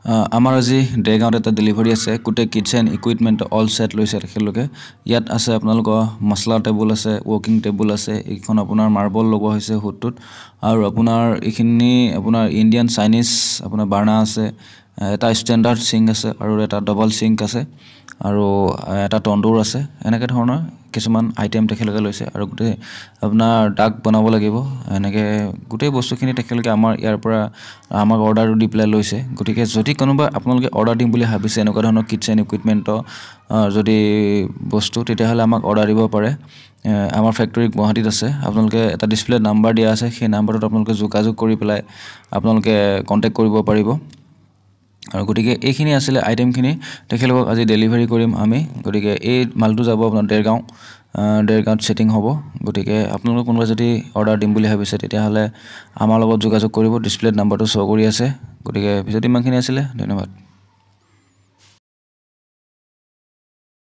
আমাৰ আজি ডেৰগাঁৱত এটা ডেলিভাৰী আছে গোটেই কিটচেন ইকুইপমেণ্ট অল সেট লৈছে তেখেতলোকে ইয়াত আছে আপোনালোকৰ মছলা টেবুল আছে ৱৰ্কিং টেবুল আছে এইখন আপোনাৰ মাৰ্বল লগোৱা হৈছে হুডটোত আৰু আপোনাৰ এইখিনি আপোনাৰ ইণ্ডিয়ান চাইনিজ আপোনাৰ বাৰ্ণা আছে এটা ষ্টেণ্ডাৰ্ড সিঙ্ক আছে আৰু এটা ডাবল সিঙ্ক আছে আৰু এটা তন্দুৰ আছে এনেকৈ ধৰণৰ কিছুমান আইটেম তেখেতলোকে লৈছে আৰু গোটেই আপোনাৰ ডাক বনাব লাগিব এনেকৈ গোটেই বস্তুখিনি তেখেতলোকে আমাৰ ইয়াৰ পৰা আমাক অৰ্ডাৰটো দি পেলাই লৈছে গতিকে যদি কোনোবা আপোনালোকে অৰ্ডাৰ দিম বুলি ভাবিছে এনেকুৱা ধৰণৰ কিটচেন ইকুইপমেণ্টৰ যদি বস্তু তেতিয়াহ'লে আমাক অৰ্ডাৰ দিব পাৰে আমাৰ ফেক্টৰী গুৱাহাটীত আছে আপোনালোকে এটা ডিসপ্লে নাম্বাৰ দিয়া আছে সেই নাম্বাৰটোত আপোনালোকে যোগাযোগ কৰি পেলাই আপোনালোকে কন্টেক্ট কৰিব পাৰিব আৰু গতিকে এইখিনি আছিল আইটেমখিনি তেখেতলোকক আজি ডেলিভাৰী কৰিম আমি গতিকে এই মালটো যাব আপোনাৰ ডেৰগাঁৱত সেটিং হ'ব গতিকে আপোনালোক কোনোবা যদি অৰ্ডাৰ দিম বুলি ভাবিছে তেতিয়াহ'লে আমাৰ লগত যোগাযোগ কৰিব ডিসপ্লে নাম্বাৰটো শ্ব' কৰি আছে গতিকে ভিডিঅ'টো ইমানখিনি আছিল ধন্যবাদ